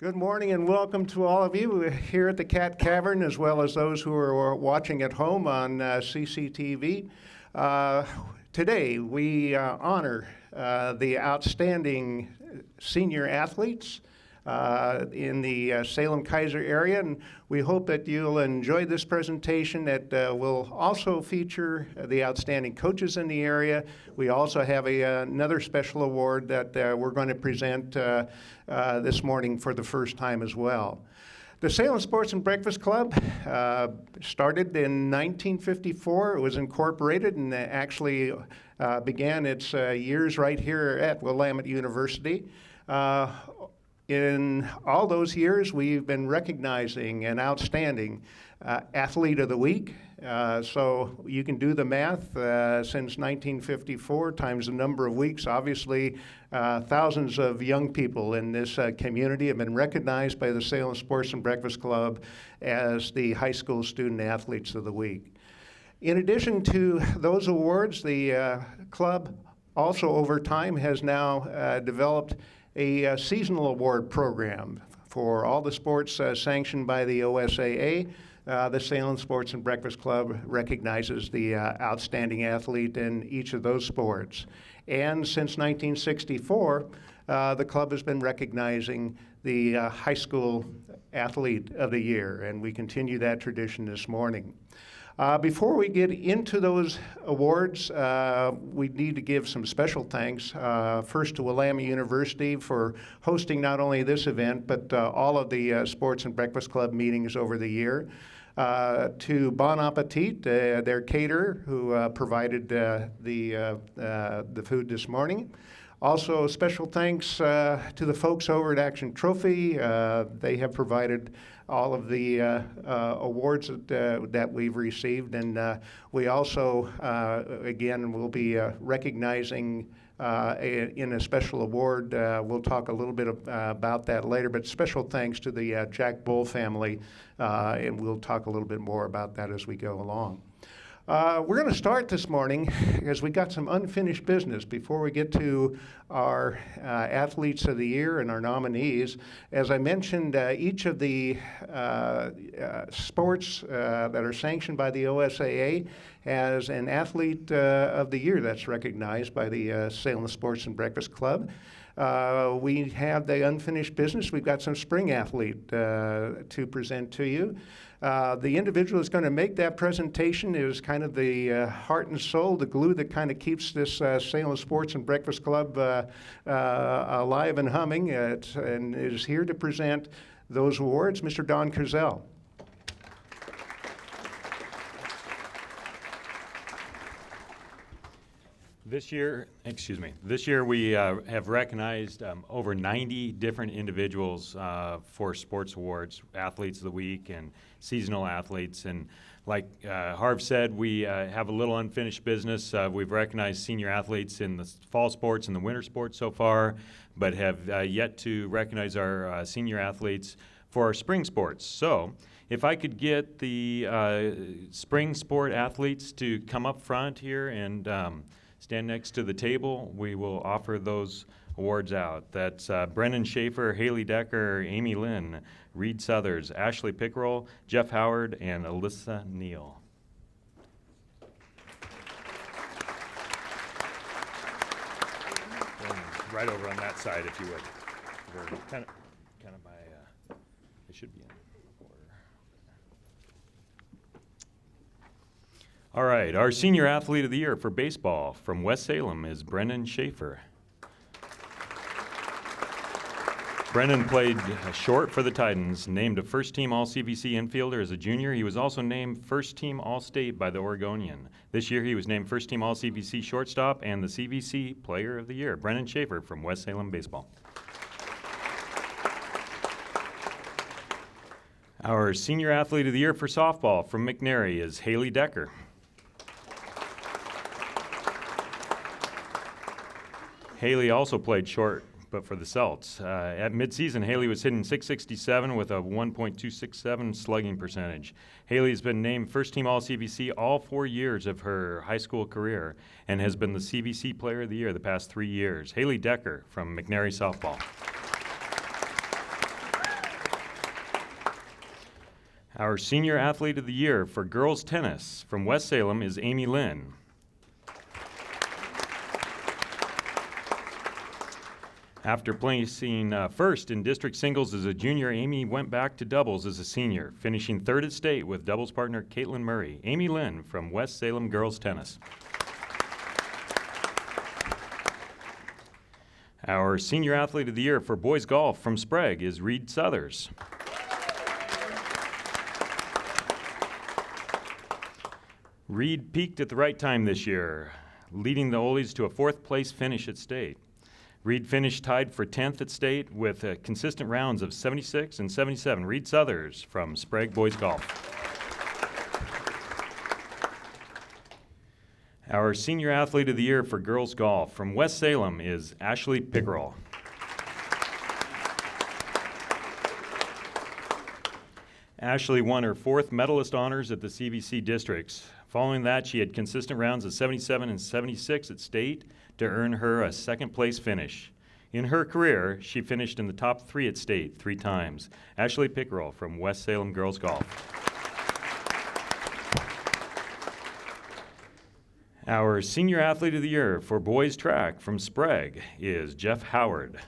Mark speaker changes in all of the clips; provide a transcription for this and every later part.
Speaker 1: Good morning and welcome to all of you here at the Cat Cavern, as well as those who are watching at home on CCTV. Today we honor the outstanding senior athletes in the Salem-Keizer area, and we hope that you'll enjoy this presentation that will also feature the outstanding coaches in the area. We also have another special award that we're going to present this morning for the first time as well. The Salem Sports Breakfast Club started in 1954. It was incorporated and actually began its years right here at Willamette University. In all those years, we've been recognizing an outstanding Athlete of the Week. So you can do the math. Since 1954 times the number of weeks, obviously thousands of young people in this community have been recognized by the Salem Sports and Breakfast Club as the High School Student Athletes of the Week. In addition to those awards, the club also over time has now developed a seasonal award program for all the sports sanctioned by the OSAA. The Salem Sports and Breakfast Club recognizes the outstanding athlete in each of those sports. And since 1964, the club has been recognizing the High School Athlete of the Year, and we continue that tradition this morning. Before we get into those awards, we need to give some special thanks, first to Willamette University for hosting not only this event, but all of the Sports and Breakfast Club meetings over the year. To Bon Appetit, their caterer, who provided the food this morning. Also, special thanks to the folks over at Action Trophy. They have provided all of the awards that we've received, and we also, again, will be recognizing in a special award. We'll talk a little bit about that later, but special thanks to the Jack Bull family, and we'll talk a little bit more about that as we go along. We're going to start this morning because we got some unfinished business before we get to our Athletes of the Year and our nominees. As I mentioned, each of the sports that are sanctioned by the OSAA has an Athlete of the Year that's recognized by the Salem Sports and Breakfast Club. We have the unfinished business. We've got some spring athlete to present to you. The individual that's going to make that presentation is kind of the heart and soul, the glue that kind of keeps this Salem Sports and Breakfast Club alive and humming, and is here to present those awards, Mr. Don Kersell.
Speaker 2: This year we have recognized over 90 different individuals for sports awards, Athletes of the Week and seasonal athletes. And like Harv said, we have a little unfinished business. We've recognized senior athletes in the fall sports and the winter sports so far, but have yet to recognize our senior athletes for our spring sports. So if I could get the spring sport athletes to come up front here and stand next to the table, we will offer those awards out. That's Brennan Schaefer, Haley Decker, Amy Lynn, Reed Southers, Ashley Pickerel, Jeff Howard, and Alyssa Neal. And right over on that side, if you would. They're kind of by, they should be in order. All right, our Senior Athlete of the Year for baseball from West Salem is Brennan Schaefer. Brennan played short for the Titans, named a first-team All-CVC infielder as a junior. He was also named first-team All-State by the Oregonian. This year he was named first-team All-CVC shortstop and the CVC Player of the Year. Brennan Schaefer from West Salem Baseball. Our Senior Athlete of the Year for softball from McNary is Haley Decker. Haley also played short, but for the Celts. At midseason, Haley was hitting .667 with a 1.267 slugging percentage. Haley's been named first-team All-CVC all 4 years of her high school career and has been the CVC Player of the Year the past 3 years. Haley Decker from McNary Softball. Our Senior Athlete of the Year for girls tennis from West Salem is Amy Lynn. After placing first in district singles as a junior, Amy went back to doubles as a senior, finishing third at state with doubles partner Caitlin Murray. Amy Lynn from West Salem Girls Tennis. Our Senior Athlete of the Year for boys golf from Sprague is Reed Southers. Reed peaked at the right time this year, leading the Olies to a fourth place finish at state. Reed finished tied for 10th at state with consistent rounds of 76 and 77. Reed Southers from Sprague Boys Golf. Our Senior Athlete of the Year for girls golf from West Salem is Ashley Pickerel. Ashley won her fourth medalist honors at the CVC districts. Following that, she had consistent rounds of 77 and 76 at state to earn her a second place finish. In her career, she finished in the top 3 at state 3 times. Ashley Pickerel from West Salem Girls Golf. Our Senior Athlete of the Year for boys track from Sprague is Jeff Howard.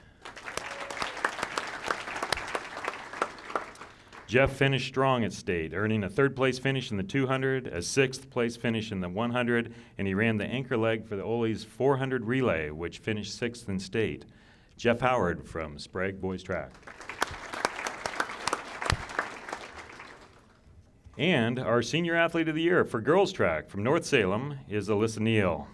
Speaker 2: Jeff finished strong at state, earning a third place finish in the 200, a sixth place finish in the 100, and he ran the anchor leg for the Oli's 400 relay, which finished sixth in state. Jeff Howard from Sprague Boys Track. And our Senior Athlete of the Year for girls track from North Salem is Alyssa Neal.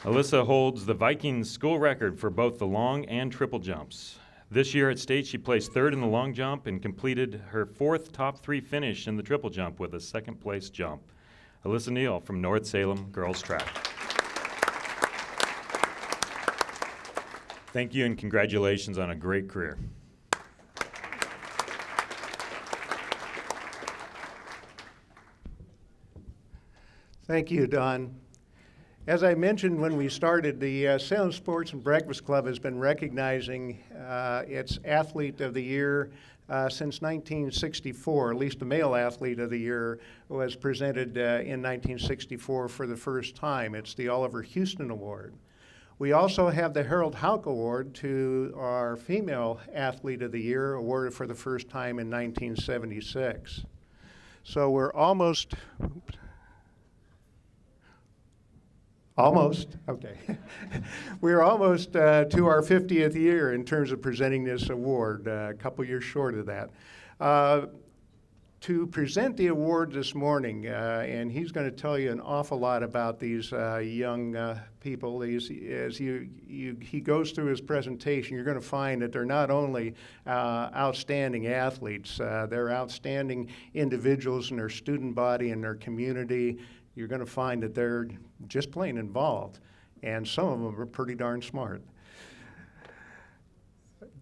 Speaker 2: Alyssa holds the Vikings school record for both the long and triple jumps. This year at state, she placed third in the long jump and completed her fourth top 3 finish in the triple jump with a second place jump. Alyssa Neal from North Salem Girls Track. Thank you and congratulations on a great career.
Speaker 1: Thank you, Don. As I mentioned when we started, the Salem Sports Breakfast Club has been recognizing its Athlete of the Year since 1964. At least the Male Athlete of the Year was presented in 1964 for the first time. It's the Oliver Houston Award. We also have the Harold Houck Award to our Female Athlete of the Year, awarded for the first time in 1976. So we're almost, okay. We're almost to our 50th year in terms of presenting this award, a couple years short of that. To present the award this morning, and he's going to tell you an awful lot about these young people. As he goes through his presentation, you're going to find that they're not only outstanding athletes, they're outstanding individuals in their student body and their community. You're going to find that they're just plain involved, and some of them are pretty darn smart.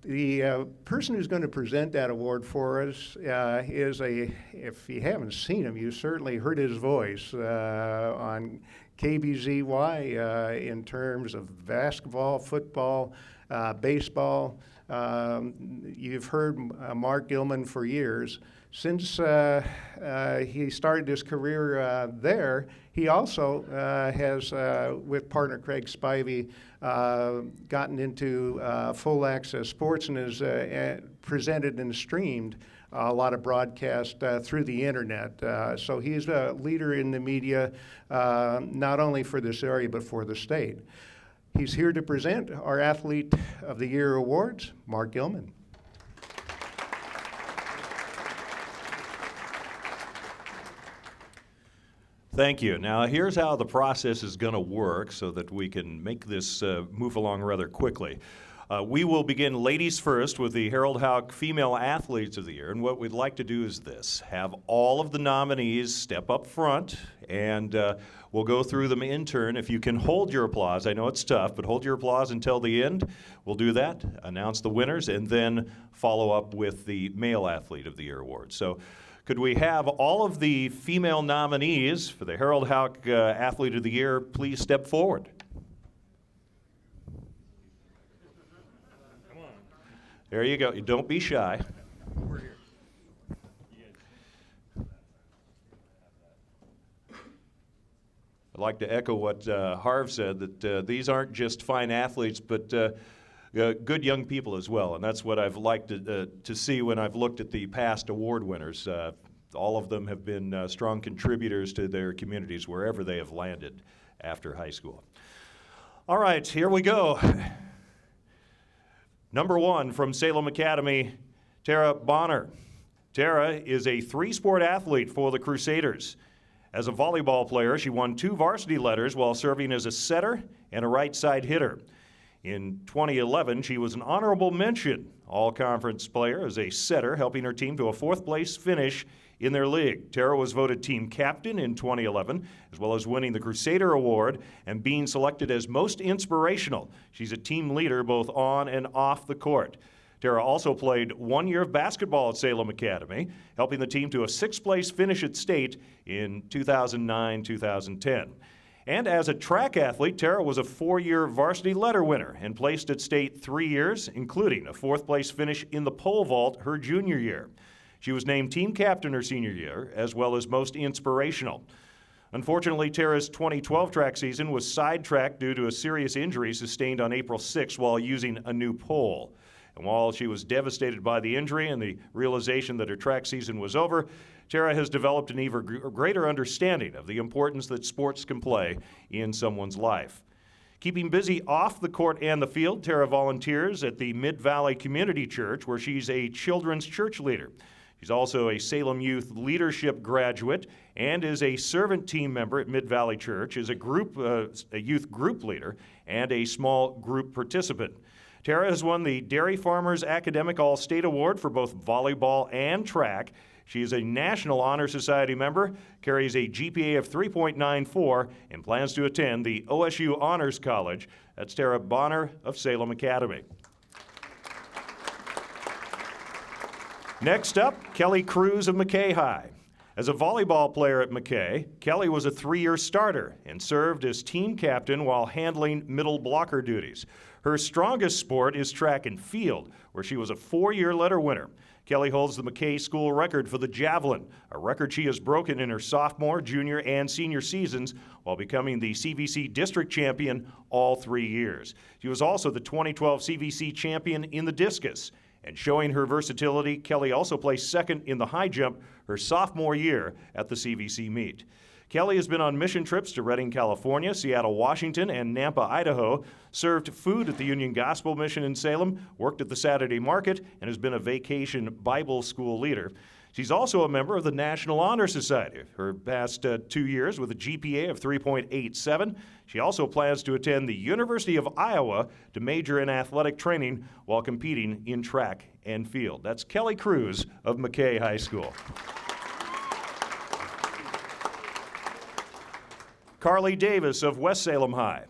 Speaker 1: The person who's going to present that award for us is if you haven't seen him, you certainly heard his voice on KBZY in terms of basketball, football, baseball. You've heard Mark Gilman for years. Since he started his career there, he also has, with partner Craig Spivey, gotten into full access sports and has presented and streamed a lot of broadcast through the internet. So he's a leader in the media, not only for this area, but for the state. He's here to present our Athlete of the Year awards, Mark Gilman.
Speaker 3: Thank you. Now, here's how the process is going to work so that we can make this move along rather quickly. We will begin ladies first with the Harold Houck Female Athletes of the Year. And what we'd like to do is this: have all of the nominees step up front, and we'll go through them in turn. If you can hold your applause, I know it's tough, but hold your applause until the end. We'll do that, announce the winners, and then follow up with the Male Athlete of the Year award. So could we have all of the female nominees for the Harold Houck Athlete of the Year please step forward? There you go. Don't be shy. I'd like to echo what Harv said, that these aren't just fine athletes, but good young people as well. And that's what I've liked to see when I've looked at the past award winners. All of them have been strong contributors to their communities wherever they have landed after high school. All right, here we go. Number 1 from Salem Academy, Tara Bonner. Tara is a 3-sport athlete for the Crusaders. As a volleyball player, she won 2 varsity letters while serving as a setter and a right side hitter. In 2011, she was an honorable mention all-conference player as a setter, helping her team to a 4th-place finish in their league. Tara was voted team captain in 2011, as well as winning the Crusader Award and being selected as most inspirational. She's a team leader both on and off the court. Tara also played 1 year of basketball at Salem Academy, helping the team to a 6th-place finish at state in 2009-2010. And as a track athlete, Tara was a 4-year varsity letter winner and placed at state 3 years, including a 4th-place finish in the pole vault her junior year. She was named team captain her senior year, as well as most inspirational. Unfortunately, Tara's 2012 track season was sidetracked due to a serious injury sustained on April 6 while using a new pole. And while she was devastated by the injury and the realization that her track season was over, Tara has developed an even greater understanding of the importance that sports can play in someone's life. Keeping busy off the court and the field, Tara volunteers at the Mid-Valley Community Church, where she's a children's church leader. She's also a Salem Youth Leadership graduate and is a servant team member at Mid-Valley Church, is a youth group leader, and a small group participant. Tara has won the Dairy Farmers Academic All-State Award for both volleyball and track. She is a National Honor Society member, carries a GPA of 3.94, and plans to attend the OSU Honors College. That's Tara Bonner of Salem Academy. Next up, Kelly Cruz of McKay High. As a volleyball player at McKay, Kelly was a 3-year starter and served as team captain while handling middle blocker duties. Her strongest sport is track and field, where she was a 4-year letter winner. Kelly holds the McKay school record for the javelin, a record she has broken in her sophomore, junior, and senior seasons while becoming the CVC district champion all 3 years. She was also the 2012 CVC champion in the discus. And showing her versatility, Kelly also placed second in the high jump her sophomore year at the CVC meet. Kelly has been on mission trips to Redding, California, Seattle, Washington, and Nampa, Idaho, served food at the Union Gospel Mission in Salem, worked at the Saturday Market, and has been a vacation Bible school leader. She's also a member of the National Honor Society, her past 2 years with a GPA of 3.87. She also plans to attend the University of Iowa to major in athletic training while competing in track and field. That's Kelly Cruz of McKay High School. Carly Davis of West Salem High.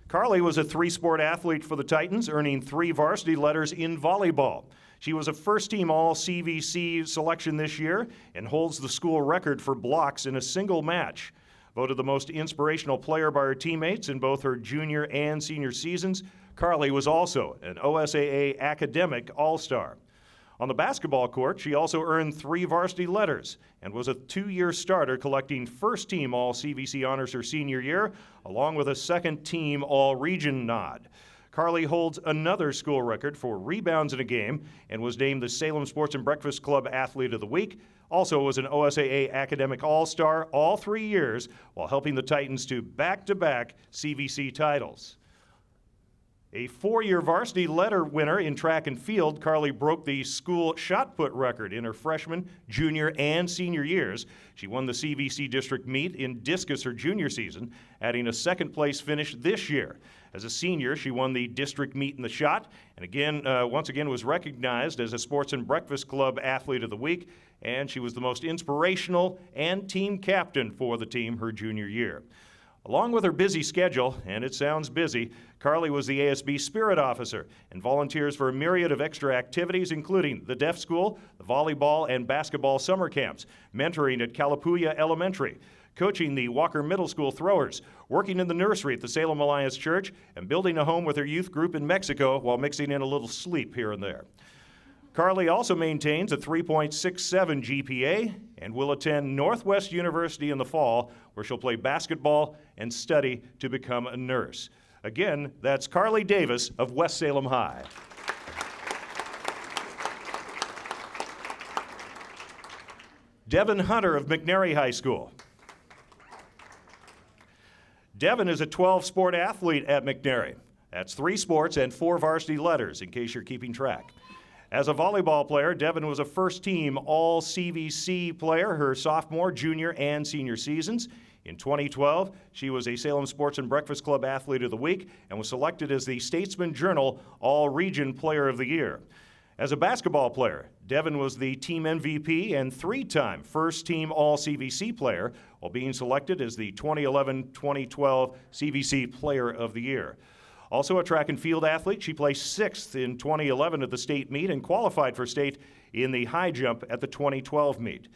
Speaker 3: Carly was a 3-sport athlete for the Titans, earning 3 varsity letters in volleyball. She was a first-team All-CVC selection this year and holds the school record for blocks in a single match. Voted the most inspirational player by her teammates in both her junior and senior seasons, Carly was also an OSAA Academic All-Star. On the basketball court, she also earned 3 varsity letters and was a 2-year starter, collecting first-team All-CVC honors her senior year, along with a second-team All-Region nod. Carly holds another school record for rebounds in a game and was named the Salem Sports Breakfast Club Athlete of the Week. Also was an OSAA Academic All-Star all 3 years while helping the Titans to back-to-back CVC titles. A 4-year varsity letter winner in track and field, Carly broke the school shot put record in her freshman, junior, and senior years. She won the CVC district meet in discus her junior season, adding a second-place finish this year. As a senior, she won the district meet in the shot, and once again was recognized as a Sports and Breakfast Club Athlete of the Week, and she was the most inspirational and team captain for the team her junior year. Along with her busy schedule, and it sounds busy, Carly was the ASB Spirit Officer and volunteers for a myriad of extra activities, including the Deaf School, the volleyball and basketball summer camps, mentoring at Kalapuya Elementary, coaching the Walker Middle School Throwers, working in the nursery at the Salem Alliance Church, and building a home with her youth group in Mexico while mixing in a little sleep here and there. Carly also maintains a 3.67 GPA and will attend Northwest University in the fall, where she'll play basketball and study to become a nurse. Again, that's Carly Davis of West Salem High. Deven Hunter of McNary High School. Deven is a 12-sport athlete at McNary. That's 3 sports and 4 varsity letters, in case you're keeping track. As a volleyball player, Deven was a first-team All-CVC player her sophomore, junior, and senior seasons. In 2012, she was a Salem Sports Breakfast Club Athlete of the Week and was selected as the Statesman Journal All-Region Player of the Year. As a basketball player, Deven was the team MVP and 3-time first-team All-CVC player, while being selected as the 2011-2012 CVC Player of the Year. Also a track and field athlete, she placed 6th in 2011 at the state meet and qualified for state in the high jump at the 2012 meet.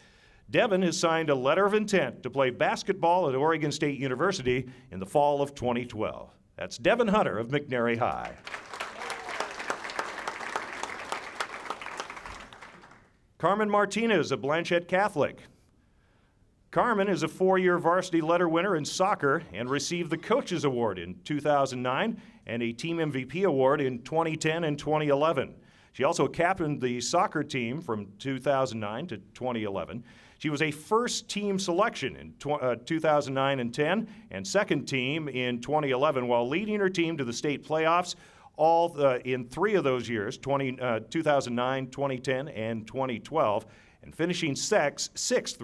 Speaker 3: Deven has signed a letter of intent to play basketball at Oregon State University in the fall of 2012. That's Deven Hunter of McNary High. Carmen Martinez of Blanchette Catholic. Carmen is a 4-year varsity letter winner in soccer and received the Coaches Award in 2009 and a Team MVP award in 2010 and 2011. She also captained the soccer team from 2009 to 2011. She was a first-team selection in 2009 and 10 and second team in 2011 while leading her team to the state playoffs all in 3 of those years, 2009, 2010, and 2012, and finishing sixth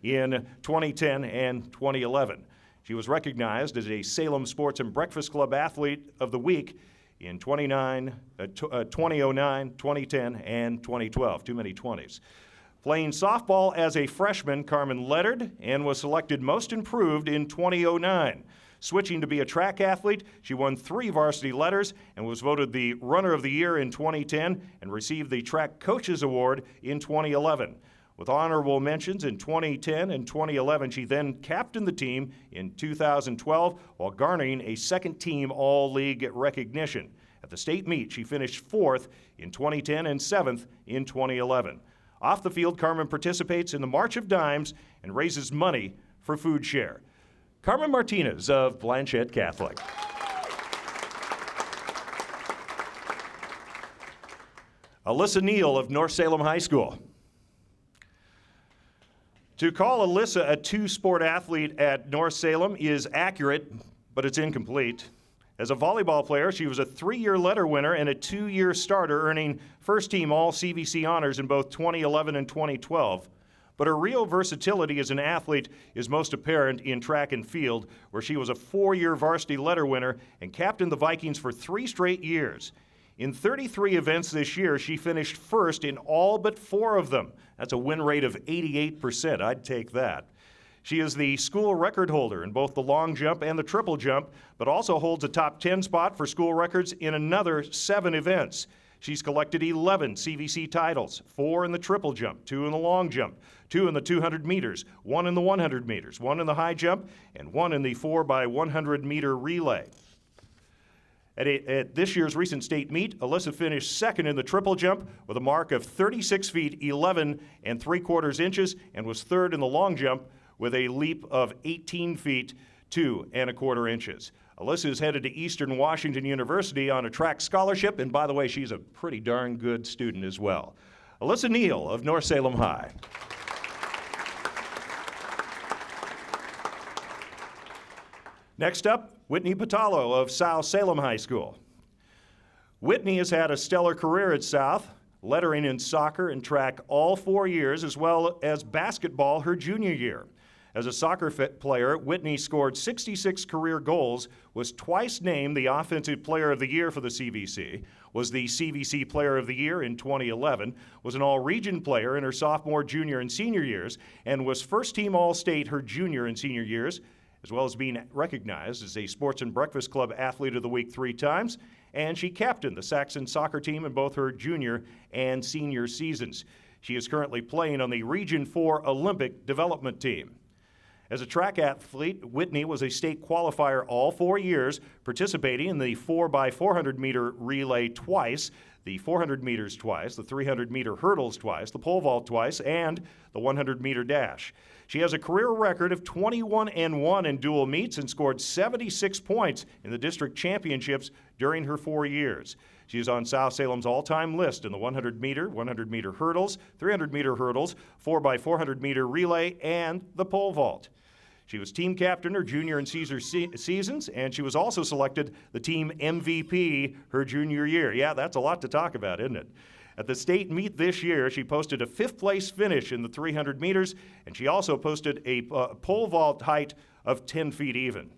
Speaker 3: in 2010 and 2011. She was recognized as a Salem Sports and Breakfast Club Athlete of the Week in 2009, 2010, and 2012. Too many 20s. Playing softball as a freshman, Carmen lettered and was selected Most Improved in 2009. Switching to be a track athlete, she won 3 varsity letters and was voted the Runner of the Year in 2010 and received the Track Coaches Award in 2011. With honorable mentions in 2010 and 2011, she then captained the team in 2012 while garnering a second-team All-League recognition. At the state meet, she finished 4th in 2010 and 7th in 2011. Off the field, Carmen participates in the March of Dimes and raises money for Food Share. Carmen Martinez of Blanchette Catholic. Alyssa Neal of North Salem High School. To call Alyssa a 2-sport athlete at North Salem is accurate, but it's incomplete. As a volleyball player, she was a 3-year letter winner and a 2-year starter, earning first-team All-CVC honors in both 2011 and 2012. But her real versatility as an athlete is most apparent in track and field, where she was a 4-year varsity letter winner and captained the Vikings for 3 straight years. In 33 events this year, she finished first in all but 4 of them. That's a win rate of 88%. I'd take that. She is the school record holder in both the long jump and the triple jump, but also holds a top 10 spot for school records in another 7 events. She's collected 11 CVC titles, 4 in the triple jump, 2 in the long jump, 2 in the 200 meters, 1 in the 100 meters, 1 in the high jump, and 1 in the 4x100 meter relay. At this year's recent state meet, Alyssa finished 2nd in the triple jump with a mark of 36 feet 11 3/4 inches and was 3rd in the long jump with a leap of 18 feet 2 1/4 inches. Alyssa is headed to Eastern Washington University on a track scholarship, and by the way, she's a pretty darn good student as well. Alyssa Neal of North Salem High. Next up, Whitney Patalo of South Salem High School. Whitney has had a stellar career at South, lettering in soccer and track all 4 years, as well as basketball her junior year. As a soccer player, Whitney scored 66 career goals, was twice named the Offensive Player of the Year for the CVC, was the CVC Player of the Year in 2011, was an All-Region player in her sophomore, junior, and senior years, and was first-team All-State her junior and senior years, as well as being recognized as a Sports and Breakfast Club Athlete of the Week 3 times, and she captained the Saxon soccer team in both her junior and senior seasons. She is currently playing on the Region 4 Olympic development team. As a track athlete, Whitney was a state qualifier all 4 years, participating in the 4x400-meter relay twice, the 400 meters twice, the 300-meter hurdles twice, the pole vault twice, and the 100-meter dash. She has a career record of 21-1 in dual meets and scored 76 points in the district championships during her 4 years. She is on South Salem's all-time list in the 100-meter hurdles, 300-meter hurdles, 4x400-meter relay, and the pole vault. She was team captain her junior and senior seasons, and she was also selected the team MVP her junior year. Yeah, that's a lot to talk about, isn't it? At the state meet this year, she posted a 5th-place finish in the 300 meters, and she also posted a pole vault height of 10 feet even.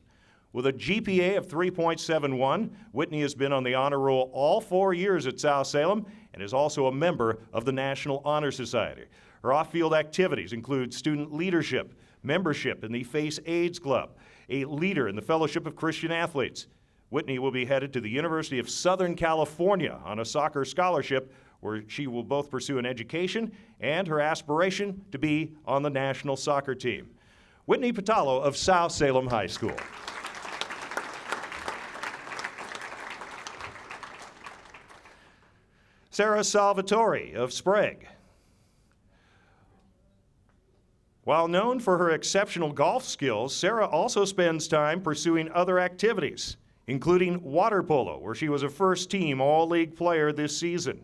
Speaker 3: With a GPA of 3.71, Whitney has been on the honor roll all 4 years at South Salem and is also a member of the National Honor Society. Her off-field activities include student leadership, membership in the Face AIDS Club, a leader in the Fellowship of Christian Athletes. Whitney will be headed to the University of Southern California on a soccer scholarship where she will both pursue an education and her aspiration to be on the national soccer team. Whitney Patalo of South Salem High School. Sarah Salvatore of Sprague. While known for her exceptional golf skills, Sarah also spends time pursuing other activities, including water polo, where she was a first-team All-League player this season.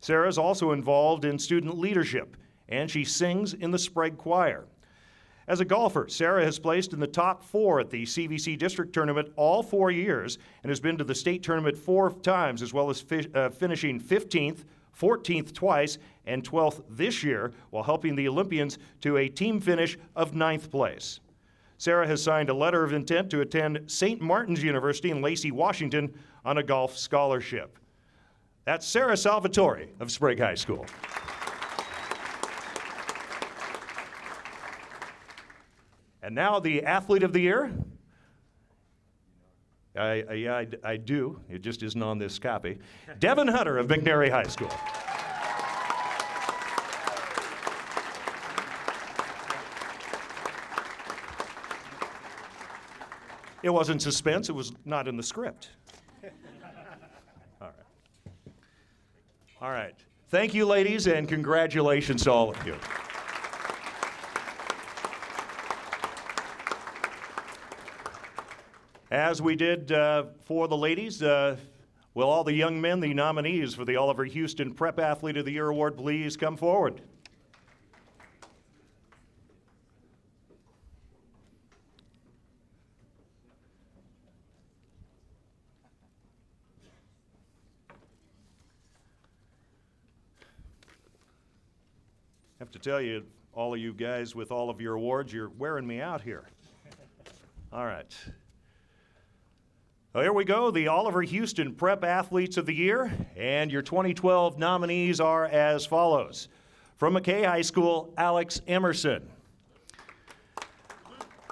Speaker 3: Sarah is also involved in student leadership, and she sings in the Sprague Choir. As a golfer, Sarah has placed in the top 4 at the CVC District Tournament all 4 years and has been to the state tournament 4 times, as well as finishing 15th, 14th twice, and 12th this year, while helping the Olympians to a team finish of 9th place. Sarah has signed a letter of intent to attend St. Martin's University in Lacey, Washington on a golf scholarship. That's Sarah Salvatore of Sprague High School. And now the Athlete of the Year. I do. It just isn't on this copy. Deven Hunter of McNary High School. It wasn't suspense. It was not in the script. All right. All right. Thank you, ladies, and congratulations to all of you. As we did for the ladies, will all the young men, the nominees for the Oliver Houston Prep Athlete of the Year Award, please come forward? I have to tell you, all of you guys with all of your awards, you're wearing me out here. All right. Well, here we go, the Oliver Houston Prep Athletes of the Year, and your 2012 nominees are as follows. From McKay High School, Alex Emerson.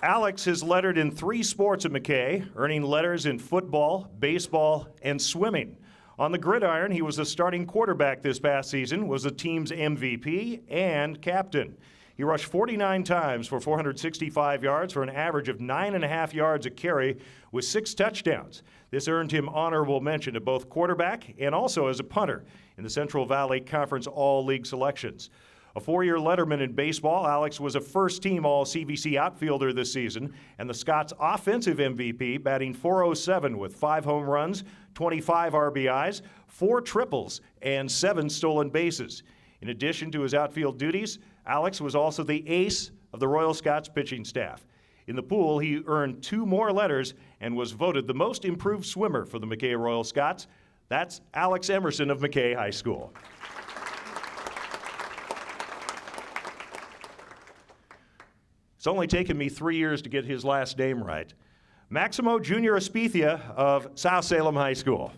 Speaker 3: Alex has lettered in 3 sports at McKay, earning letters in football, baseball, and swimming. On the gridiron, he was the starting quarterback this past season, was the team's MVP and captain. He rushed 49 times for 465 yards for an average of 9.5 yards a carry with 6 touchdowns. This earned him honorable mention at both quarterback and also as a punter in the Central Valley Conference All-League selections. A 4-year letterman in baseball, Alex was a first-team All-CVC outfielder this season and the Scots offensive MVP, batting .407 with 5 home runs, 25 RBIs, 4 triples, and 7 stolen bases. In addition to his outfield duties, Alex was also the ace of the Royal Scots pitching staff. In the pool, he earned 2 more letters and was voted the most improved swimmer for the McKay Royal Scots. That's Alex Emerson of McKay High School. It's only taken me 3 years to get his last name right. Maximo Jr. Espitia of South Salem High School.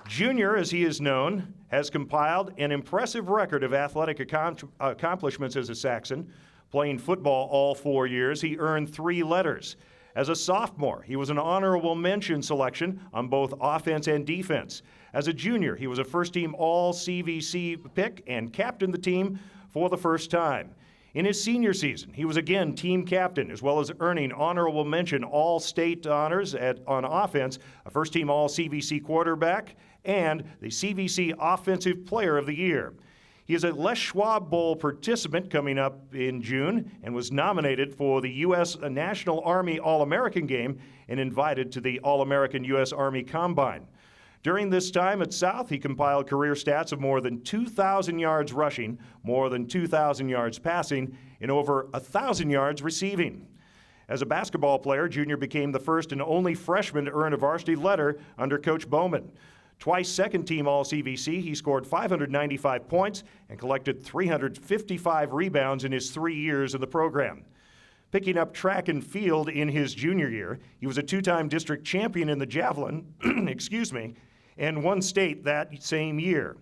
Speaker 3: Junior, as he is known, has compiled an impressive record of athletic accomplishments as a Saxon. Playing football all 4 years, he earned 3 letters. As a sophomore, he was an honorable mention selection on both offense and defense. As a junior, he was a first-team All-CVC pick and captained the team for the first time. In his senior season, he was again team captain, as well as earning honorable mention All-State honors on offense, a first-team All-CVC quarterback, and the CVC Offensive Player of the Year. He is a Les Schwab Bowl participant coming up in June and was nominated for the U.S. National Army All-American Game and invited to the All-American U.S. Army Combine. During this time at South, he compiled career stats of more than 2,000 yards rushing, more than 2,000 yards passing, and over 1,000 yards receiving. As a basketball player, Junior became the first and only freshman to earn a varsity letter under Coach Bowman. Twice second-team All-CVC, he scored 595 points and collected 355 rebounds in his 3 years in the program. Picking up track and field in his junior year, he was a two-time district champion in the javelin, and won state that same year.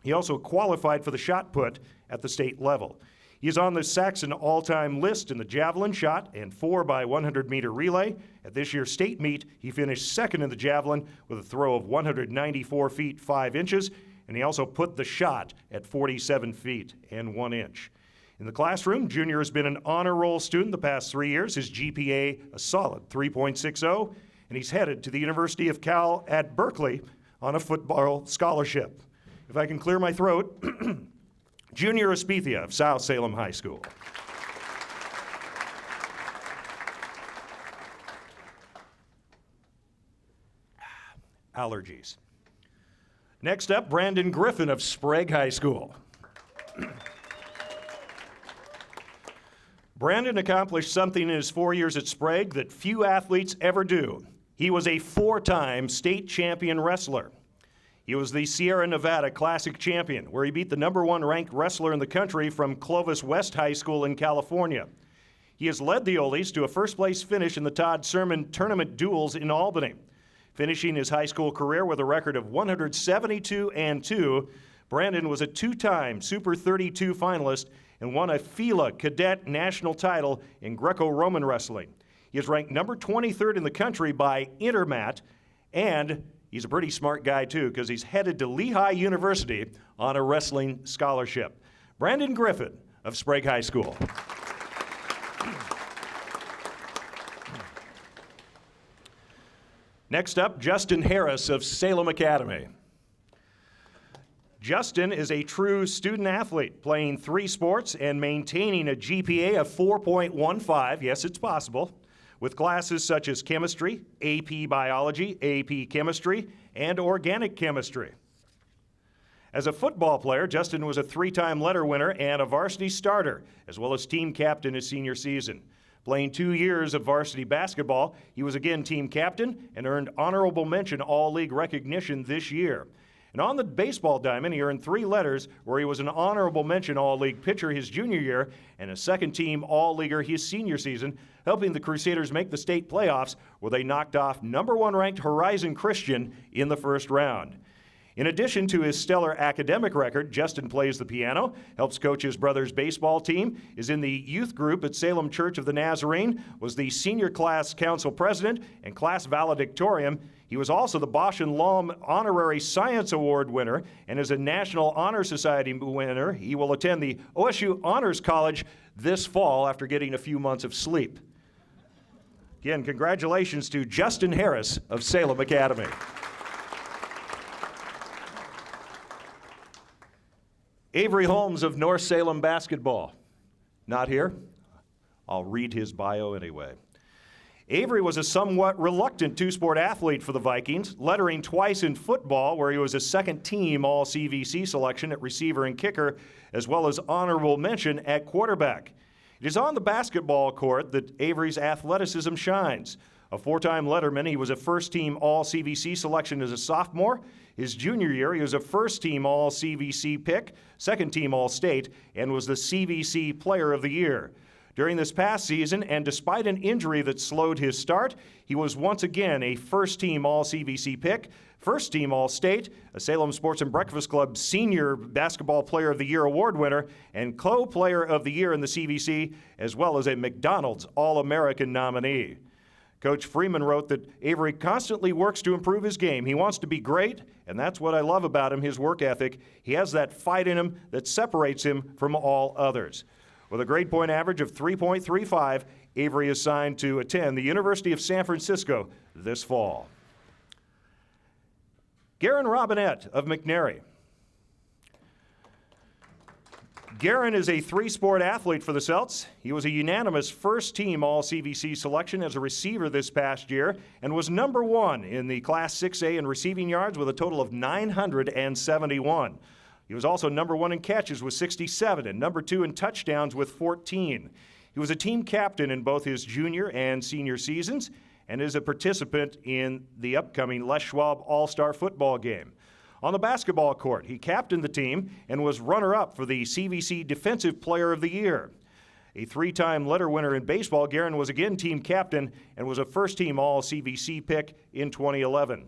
Speaker 3: He also qualified for the shot put at the state level. He is on the Saxon all-time list in the javelin shot and 4x100-meter relay. At this year's state meet, he finished second in the javelin with a throw of 194 feet 5 inches, and he also put the shot at 47 feet and 1 inch. In the classroom, Junior has been an honor roll student the past 3 years, his GPA a solid 3.60, and he's headed to the University of Cal at Berkeley on a football scholarship. If I can clear my throat, Junior Espitia of South Salem High School. Allergies. Next up, Brandon Griffin of Sprague High School. Brandon accomplished something in his 4 years at Sprague that few athletes ever do. He was a 4-time state champion wrestler. He was the Sierra Nevada Classic champion, where he beat the #1 ranked wrestler in the country from Clovis West High School in California. He has led the Olies to a first-place finish in the Todd Sermon Tournament Duels in Albany. Finishing his high school career with a record of 172-2, Brandon was a 2-time Super 32 finalist and won a FILA Cadet National title in Greco-Roman wrestling. He is ranked number 23rd in the country by Intermat, and he's a pretty smart guy, too, because he's headed to Lehigh University on a wrestling scholarship. Brandon Griffin of Sprague High School. Next up, Justin Harris of Salem Academy. Justin is a true student athlete, playing 3 sports and maintaining a GPA of 4.15. Yes, it's possible. With classes such as chemistry, AP biology, AP chemistry, and organic chemistry. As a football player, Justin was a 3-time letter winner and a varsity starter, as well as team captain his senior season. Playing 2 years of varsity basketball, he was again team captain and earned honorable mention All-League recognition this year. And on the baseball diamond, he earned 3 letters, where he was an honorable mention All-League pitcher his junior year and a second-team All-Leaguer his senior season, helping the Crusaders make the state playoffs, where they knocked off #1 ranked Horizon Christian in the first round. In addition to his stellar academic record, Justin plays the piano, helps coach his brother's baseball team, is in the youth group at Salem Church of the Nazarene, was the senior class council president and class valedictorian. He was also the Bosch and Lom Honorary Science Award winner and is a National Honor Society winner. He will attend the OSU Honors College this fall after getting a few months of sleep. Again, congratulations to Justin Harris of Salem Academy. Avery Holmes of North Salem Basketball. Not here? I'll read his bio anyway. Avery was a somewhat reluctant 2-sport athlete for the Vikings, lettering twice in football, where he was a second-team All-CVC selection at receiver and kicker, as well as honorable mention at quarterback. It is on the basketball court that Avery's athleticism shines. A 4-time letterman, he was a first-team All-CVC selection as a sophomore. His junior year, he was a first-team All-CVC pick, second-team All-State, and was the CVC Player of the Year. During this past season, and despite an injury that slowed his start, he was once again a first-team All-CVC pick, first-team All-State, a Salem Sports Breakfast Club Senior Basketball Player of the Year award winner, and Co-Player of the Year in the CVC, as well as a McDonald's All-American nominee. Coach Freeman wrote that Avery constantly works to improve his game. He wants to be great, and that's what I love about him, his work ethic. He has that fight in him that separates him from all others. With a grade point average of 3.35, Avery is signed to attend the University of San Francisco this fall. Garen Robinette of McNary. Garen is a three-sport athlete for the Celts. He was a unanimous first-team All-CVC selection as a receiver this past year and was number 1 in the Class 6A in receiving yards with a total of 971. He was also number 1 in catches with 67 and number 2 in touchdowns with 14. He was a team captain in both his junior and senior seasons and is a participant in the upcoming Les Schwab All-Star football game. On the basketball court, he captained the team and was runner-up for the CVC Defensive Player of the Year. A 3-time letter winner in baseball, Garen was again team captain and was a first-team All-CVC pick in 2011.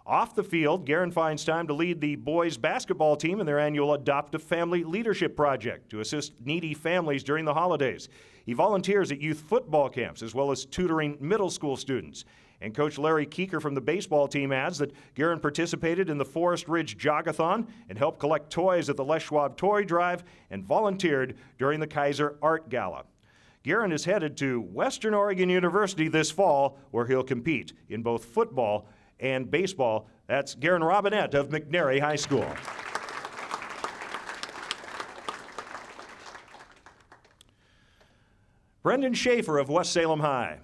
Speaker 3: Off the field, Garen finds time to lead the boys basketball team in their annual Adopt a Family Leadership Project to assist needy families during the holidays. He volunteers at youth football camps as well as tutoring middle school students. And Coach Larry Keeker from the baseball team adds that Garen participated in the Forest Ridge Jogathon and helped collect toys at the Les Schwab Toy Drive and volunteered during the Kaiser Art Gala. Garen is headed to Western Oregon University this fall, where he'll compete in both football and baseball. That's Garen Robinette of McNary High School. Brendan Schaefer of West Salem High.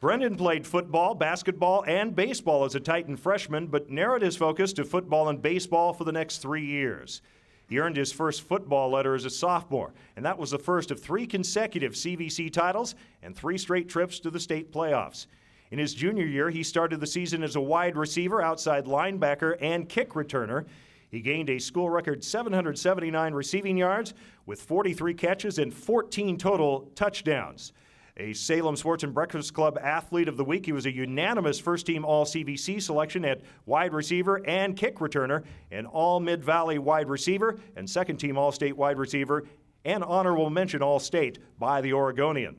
Speaker 3: Brendan played football, basketball, and baseball as a Titan freshman, but narrowed his focus to football and baseball for the next 3 years. He earned his first football letter as a sophomore, and that was the first of 3 consecutive CVC titles and 3 straight trips to the state playoffs. In his junior year, he started the season as a wide receiver, outside linebacker, and kick returner. He gained a school record 779 receiving yards with 43 catches and 14 total touchdowns. A Salem Sports Breakfast Club Athlete of the Week, he was a unanimous first-team All-CVC selection at wide receiver and kick returner, an All-Mid-Valley wide receiver, and second-team All-State wide receiver, and honorable mention All-State by the Oregonian.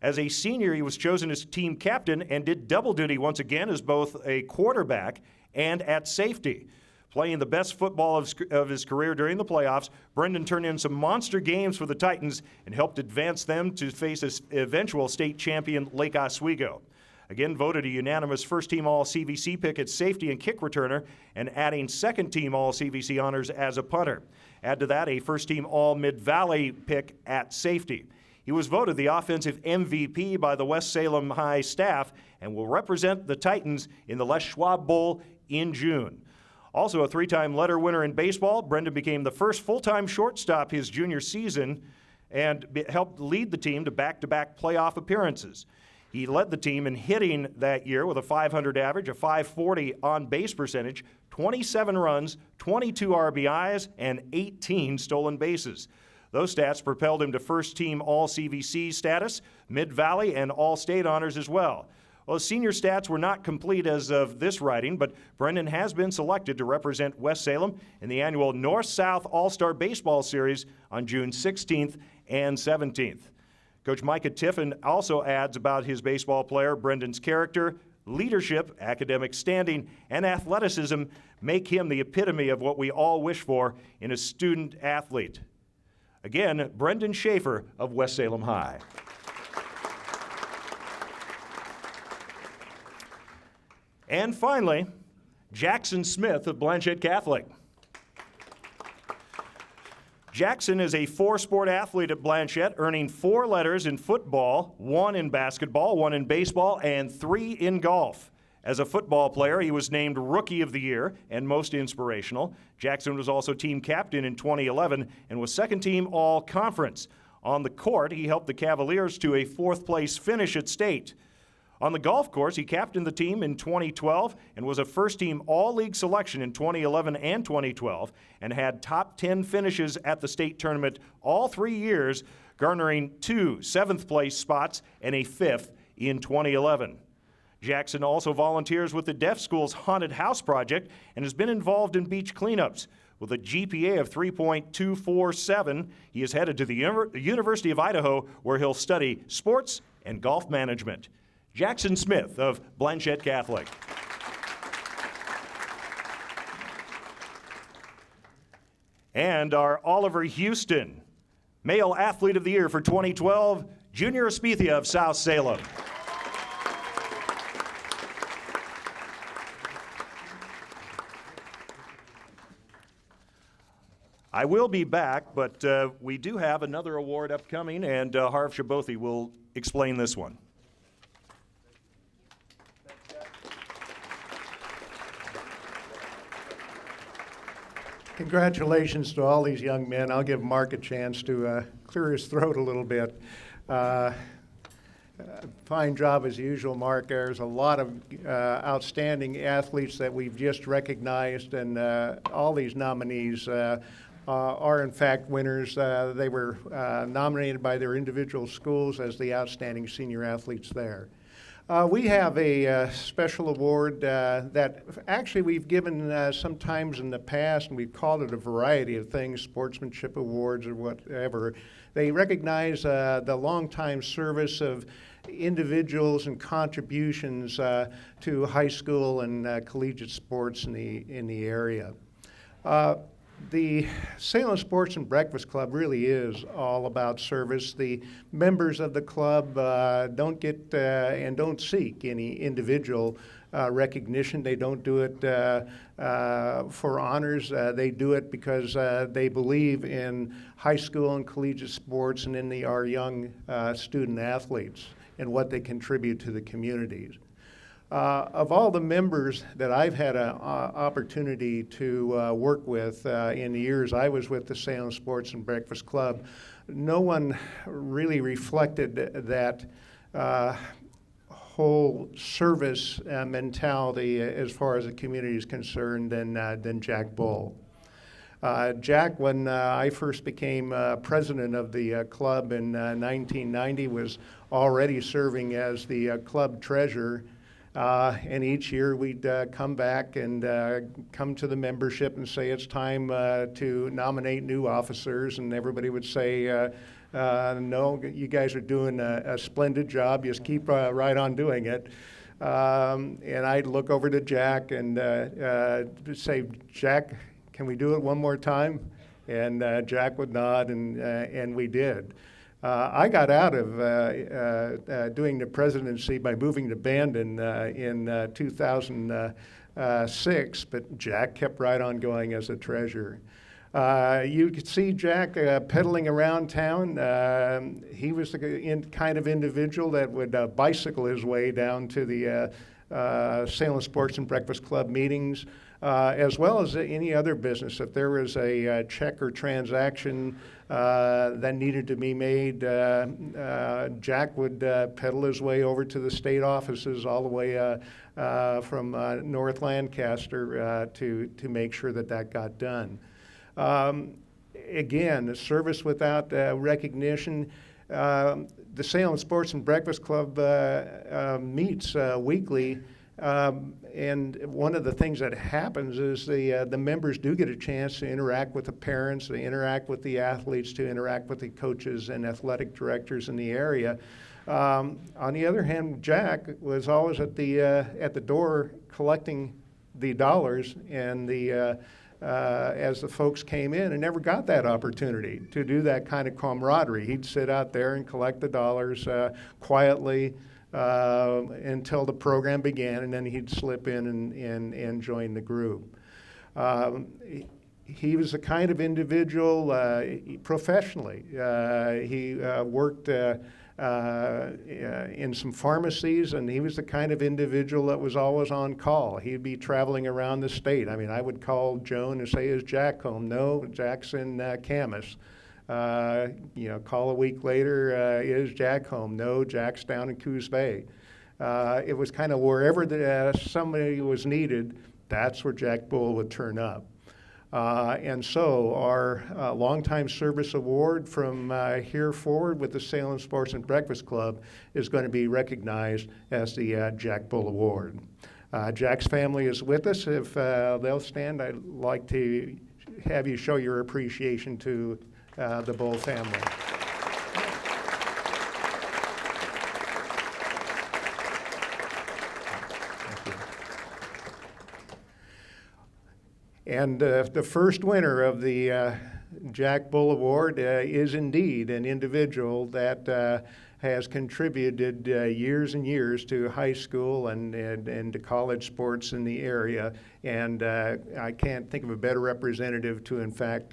Speaker 3: As a senior, he was chosen as team captain and did double duty once again as both a quarterback and at safety. Playing the best football of his career during the playoffs, Brendan turned in some monster games for the Titans and helped advance them to face an eventual state champion Lake Oswego. Again, voted a unanimous first-team All-CVC pick at safety and kick returner, and adding second-team All-CVC honors as a punter. Add to that a first-team All-Mid-Valley pick at safety. He was voted the offensive MVP by the West Salem High staff and will represent the Titans in the Les Schwab Bowl in June. Also a 3-time letter winner in baseball, Brendan became the first full-time shortstop his junior season and helped lead the team to back-to-back playoff appearances. He led the team in hitting that year with a .500 average, a .540 on-base percentage, 27 runs, 22 RBIs, and 18 stolen bases. Those stats propelled him to first-team All-CVC status, Mid-Valley, and All-State honors as well. Well, his senior stats were not complete as of this writing, but Brendan has been selected to represent West Salem in the annual North-South All-Star Baseball Series on June 16th and 17th. Coach Micah Tiffin also adds about his baseball player, Brendan's character, leadership, academic standing, and athleticism make him the epitome of what we all wish for in a student athlete. Again, Brendan Schaefer of West Salem High. And finally, Jackson Smith of Blanchette Catholic. Jackson is a 4-sport athlete at Blanchette, earning 4 letters in football, 1 in basketball, 1 in baseball, and 3 in golf. As a football player, he was named Rookie of the Year and Most Inspirational. Jackson was also team captain in 2011 and was second-team All-Conference. On the court, he helped the Cavaliers to a 4th-place finish at state. On the golf course, he captained the team in 2012 and was a first-team All-League selection in 2011 and 2012 and had top 10 finishes at the state tournament all 3 years, garnering 2 7th-place spots and a 5th in 2011. Jackson also volunteers with the Deaf School's Haunted House Project and has been involved in beach cleanups. With a GPA of 3.247, he is headed to the University of Idaho, where he'll study sports and golf management. Jackson Smith of Blanchette Catholic. And our Oliver Houston, Male Athlete of the Year for 2012, Junior Espitia of South Salem. I will be back, but we do have another award upcoming, and Harv Shabothi will explain this one.
Speaker 1: Congratulations to all these young men. I'll give Mark a chance to clear his throat a little bit. Fine job as usual, Mark. There's a lot of outstanding athletes that we've just recognized, and all these nominees are in fact winners. They were nominated by their individual schools as the outstanding senior athletes there. We have a special award that actually we've given sometimes in the past, and we've called it a variety of things, sportsmanship awards or whatever. They recognize the longtime service of individuals and contributions to high school and collegiate sports in the area. The Salem Sports and Breakfast Club really is all about service. The members of the club don't get and don't seek any individual recognition. They don't do it for honors. They do it because they believe in high school and collegiate sports and in our young student athletes and what they contribute to the communities. Of all the members that I've had an opportunity to work with in the years I was with the Salem Sports and Breakfast Club, no one really reflected that whole service mentality as far as the community is concerned than Jack Bull. Jack, when I first became president of the club in 1990, was already serving as the club treasurer. And each year we'd come back and come to the membership and say it's time to nominate new officers, and everybody would say, no, you guys are doing a splendid job, just keep right on doing it. And I'd look over to Jack and say, Jack, can we do it one more time? And Jack would nod, and we did. I got out of doing the presidency by moving to Bandon in 2006, but Jack kept right on going as a treasurer. You could see Jack pedaling around town. He was the kind of individual that would bicycle his way down to the Salem Sports and Breakfast Club meetings, as well as any other business. If there was a check or transaction that needed to be made, Jack would pedal his way over to the state offices all the way from North Lancaster to make sure that got done. Again, service without recognition. The Salem Sports and Breakfast Club meets weekly. And one of the things that happens is the members do get a chance to interact with the parents, to interact with the athletes, to interact with the coaches and athletic directors in the area. On the other hand, Jack was always at the door collecting the dollars and as the folks came in, and never got that opportunity to do that kind of camaraderie. He'd sit out there and collect the dollars quietly until the program began, and then he'd slip in and join the group. He was the kind of individual, professionally, he worked in some pharmacies, and he was the kind of individual that was always on call. He'd be traveling around the state. I mean, I would call Joan and say, is Jack home? No, Jack's in Camas. Call a week later, is Jack home? No, Jack's down in Coos Bay. It was kind of wherever somebody was needed, that's where Jack Bull would turn up. And so our Longtime Service Award from here forward with the Salem Sports and Breakfast Club is going to be recognized as the Jack Bull Award. Jack's family is with us. If they'll stand, I'd like to have you show your appreciation to the Bull family. And the first winner of the Jack Bull Award is indeed an individual that has contributed years and years to high school and to college sports in the area. And I can't think of a better representative to, in fact,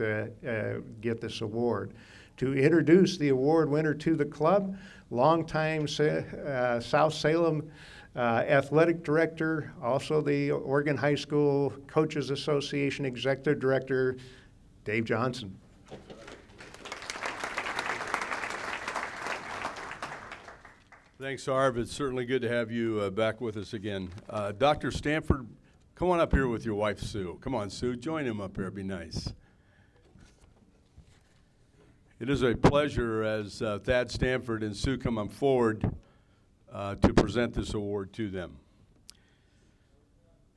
Speaker 1: get this award. To introduce the award winner to the club, longtime South Salem athletic director, also the Oregon High School Coaches Association executive director, Dave Johnson.
Speaker 4: Thanks, Harv. It's certainly good to have you back with us again. Dr. Stanford, come on up here with your wife, Sue. Come on, Sue, join him up here. It'd be nice. It is a pleasure as Thad Stanford and Sue come up forward to present this award to them.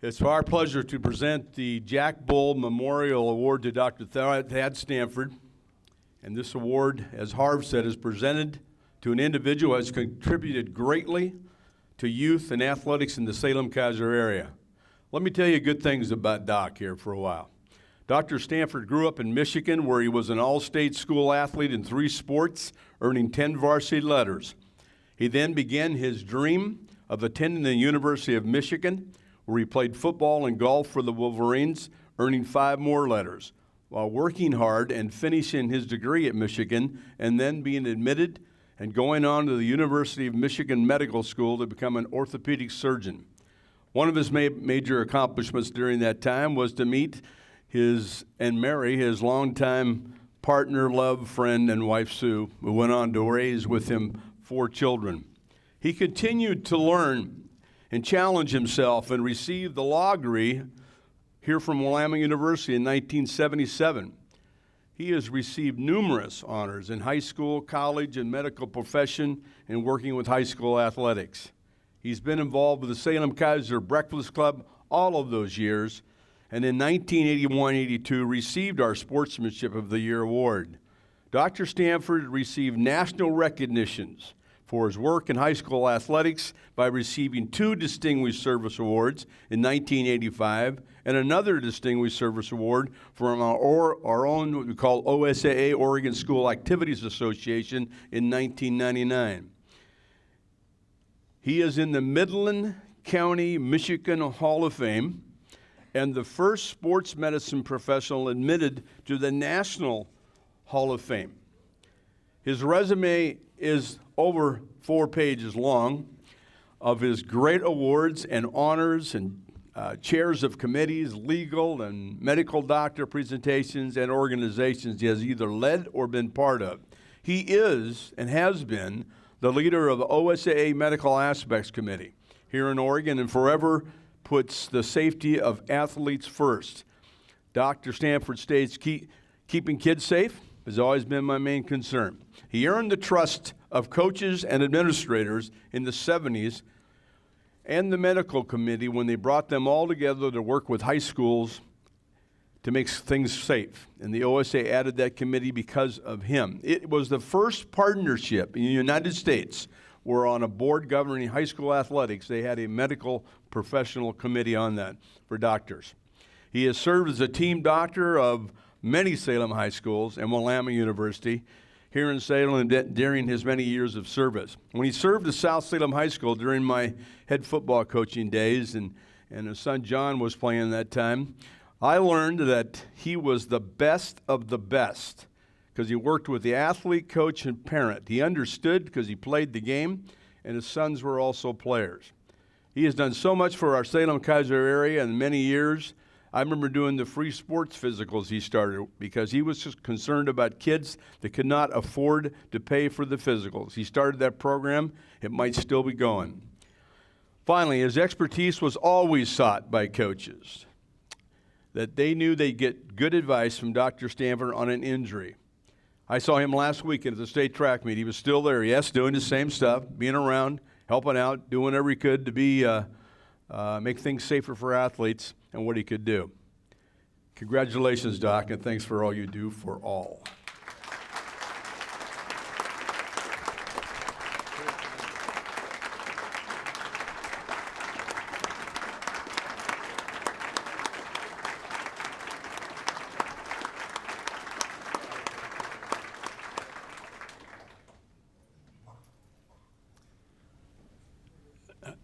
Speaker 4: It's our pleasure to present the Jack Bull Memorial Award to Dr. Thad Stanford. And this award, as Harv said, is presented to an individual who has contributed greatly to youth and athletics in the Salem-Keizer area. Let me tell you good things about Doc here for a while. Dr. Stanford grew up in Michigan, where he was an all-state school athlete in 3 sports, earning 10 varsity letters. He then began his dream of attending the University of Michigan, where he played football and golf for the Wolverines, earning 5 more letters, while working hard and finishing his degree at Michigan, and then being admitted and going on to the University of Michigan Medical School to become an orthopedic surgeon. One of his major accomplishments during that time was to meet and marry his longtime partner, love, friend, and wife, Sue, who went on to raise with him 4 children. He continued to learn and challenge himself and received the law degree here from Willamette University in 1977. He has received numerous honors in high school, college, and medical profession and working with high school athletics. He's been involved with the Salem Sports Breakfast Club all of those years, and in 1981-82 received our Sportsmanship of the Year award. Dr. Stanford received national recognitions for his work in high school athletics by receiving 2 Distinguished Service Awards in 1985 and another Distinguished Service Award from our own, what we call OSAA, Oregon School Activities Association, in 1999. He is in the Midland County, Michigan Hall of Fame and the first sports medicine professional admitted to the National Hall of Fame. His resume is over 4 pages long of his great awards and honors and chairs of committees, legal and medical doctor presentations, and organizations he has either led or been part of. He is and has been the leader of the OSAA Medical Aspects Committee here in Oregon and forever puts the safety of athletes first. Dr. Stanford states, keeping kids safe has always been my main concern. He earned the trust of coaches and administrators in the 70s and the medical committee when they brought them all together to work with high schools to make things safe. And the OSA added that committee because of him. It was the first partnership in the United States where on a board governing high school athletics, they had a medical professional committee on that for doctors. He has served as a team doctor of many Salem high schools and Willamette University here in Salem during his many years of service. When he served at South Salem High School during my head football coaching days, and his son John was playing that time, I learned that he was the best of the best because he worked with the athlete, coach, and parent. He understood because he played the game, and his sons were also players. He has done so much for our Salem-Keizer area in many years. I remember doing the free sports physicals he started because he was just concerned about kids that could not afford to pay for the physicals. He started that program. It might still be going. Finally, his expertise was always sought by coaches, that they knew they'd get good advice from Dr. Stanford on an injury. I saw him last week at the state track meet. He was still there, yes, doing the same stuff, being around, helping out, doing whatever he could to make things safer for athletes and what he could do. Congratulations, Doc, and thanks for all you do for all.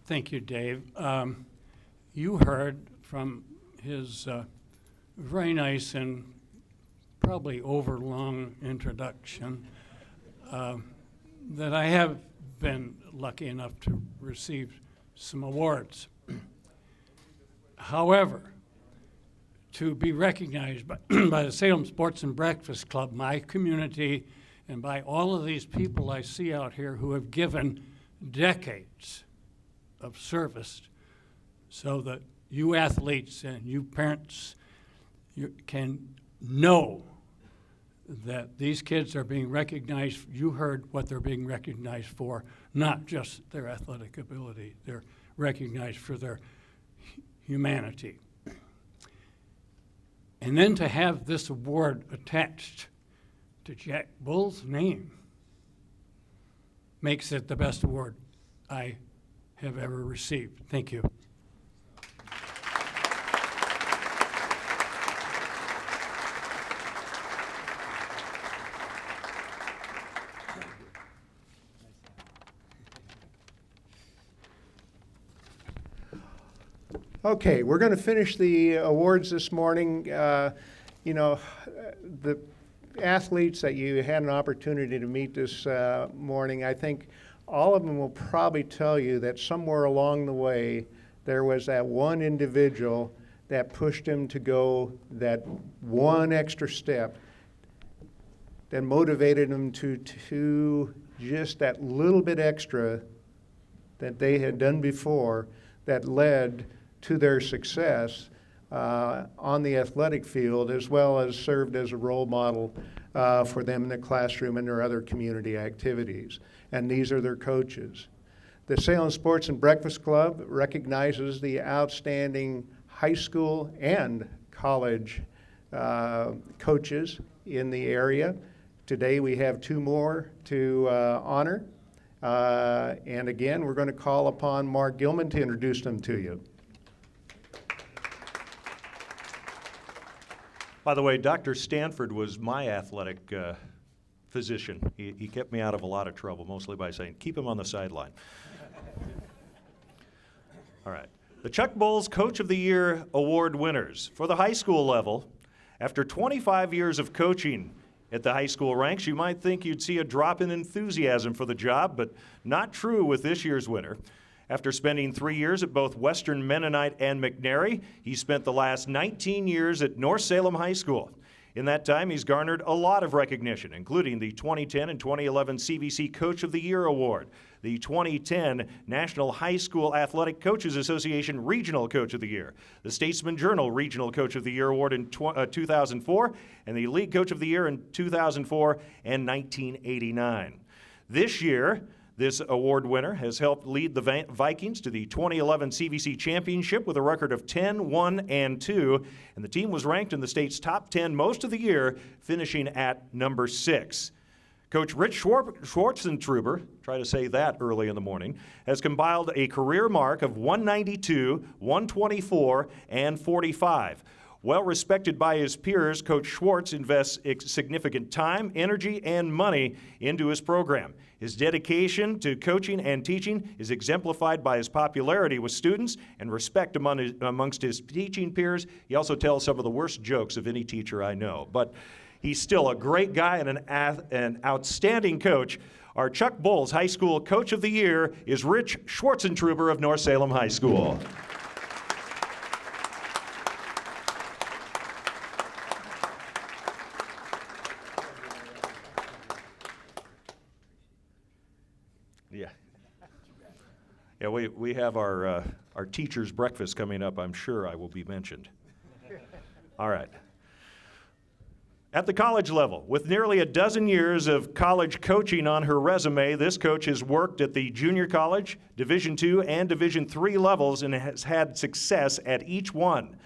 Speaker 5: Thank you, Dave. You heard from his very nice and probably overlong introduction that I have been lucky enough to receive some awards. However, to be recognized by, by the Salem Sports and Breakfast Club, my community, and by all of these people I see out here who have given decades of service so that you athletes and you parents you can know that these kids are being recognized. You heard what they're being recognized for, not just their athletic ability. They're recognized for their humanity. And then to have this award attached to Jack Bull's name makes it the best award I have ever received. Thank you.
Speaker 1: Okay, we're going to finish the awards this morning. You know, the athletes that you had an opportunity to meet this morning, I think all of them will probably tell you that somewhere along the way there was that one individual that pushed him to go that one extra step that motivated him to just that little bit extra that they had done before that led to their success on the athletic field, as well as served as a role model for them in the classroom and their other community activities. And these are their coaches. The Salem Sports and Breakfast Club recognizes the outstanding high school and college coaches in the area. Today we have two more to honor. And again, we're going to call upon Mark Gilman to introduce them to you.
Speaker 3: By the way, Dr. Stanford was my athletic physician. He kept me out of a lot of trouble, mostly by saying, keep him on the sideline. All right. The Chuck Bowles Coach of the Year Award winners. For the high school level, after 25 years of coaching at the high school ranks, you might think you'd see a drop in enthusiasm for the job, but not true with this year's winner. After spending 3 years at both Western Mennonite and McNary, he spent the last 19 years at North Salem High School. In that time, he's garnered a lot of recognition, including the 2010 and 2011 CVC Coach of the Year Award, the 2010 National High School Athletic Coaches Association Regional Coach of the Year, the Statesman Journal Regional Coach of the Year Award in 2004, and the League Coach of the Year in 2004 and 1989. This year, this award winner has helped lead the Vikings to the 2011 CVC Championship with a record of 10-1-2, and the team was ranked in the state's top 10 most of the year, finishing at number 6. Coach Rich Swartzentruber, try to say that early in the morning, has compiled a career mark of 192, 124, and 45. Well respected by his peers, Coach Schwartz invests significant time, energy, and money into his program. His dedication to coaching and teaching is exemplified by his popularity with students and respect amongst his teaching peers. He also tells some of the worst jokes of any teacher I know. But he's still a great guy and an outstanding coach. Our Chuck Bowles High School Coach of the Year is Rich Swartzentruber of North Salem High School. Yeah, we have our teacher's breakfast coming up. I'm sure I will be mentioned. All right. At the college level, with nearly a dozen years of college coaching on her resume, this coach has worked at the junior college, Division II, and Division III levels and has had success at each one.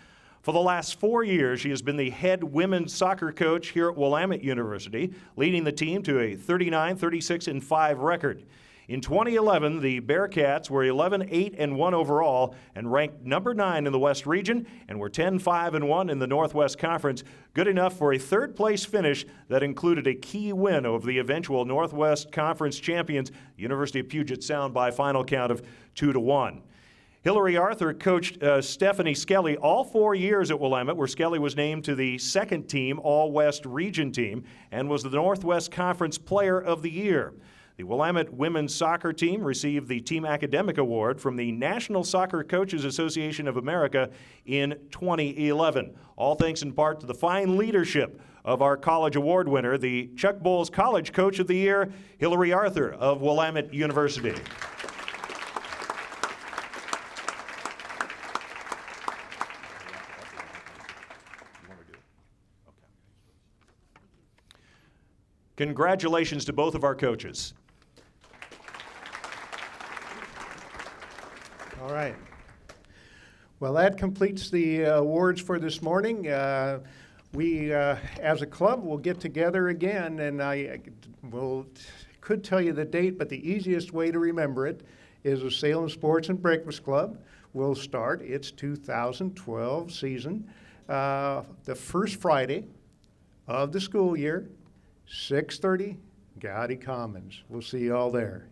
Speaker 3: For the last 4 years, she has been the head women's soccer coach here at Willamette University, leading the team to a 39-36-5 record. In 2011, the Bearcats were 11-8-1 overall and ranked number 9 in the West region and were 10-5-1 in the Northwest Conference, good enough for a third-place finish that included a key win over the eventual Northwest Conference champions, University of Puget Sound, by a final count of 2-1. Hillary Arthur coached Stephanie Skelly all 4 years at Willamette, where Skelly was named to the second team All-West Region team and was the Northwest Conference Player of the Year. The Willamette women's soccer team received the Team Academic Award from the National Soccer Coaches Association of America in 2011, all thanks in part to the fine leadership of our college award winner, the Chuck Bowles College Coach of the Year, Hillary Arthur of Willamette University. Congratulations to both of our coaches.
Speaker 1: All right. Well, that completes the awards for this morning. We, as a club, will get together again, and could tell you the date, but the easiest way to remember it is the Salem Sports and Breakfast Club will start its 2012 season the first Friday of the school year, 6:30, Gowdy Commons. We'll see you all there.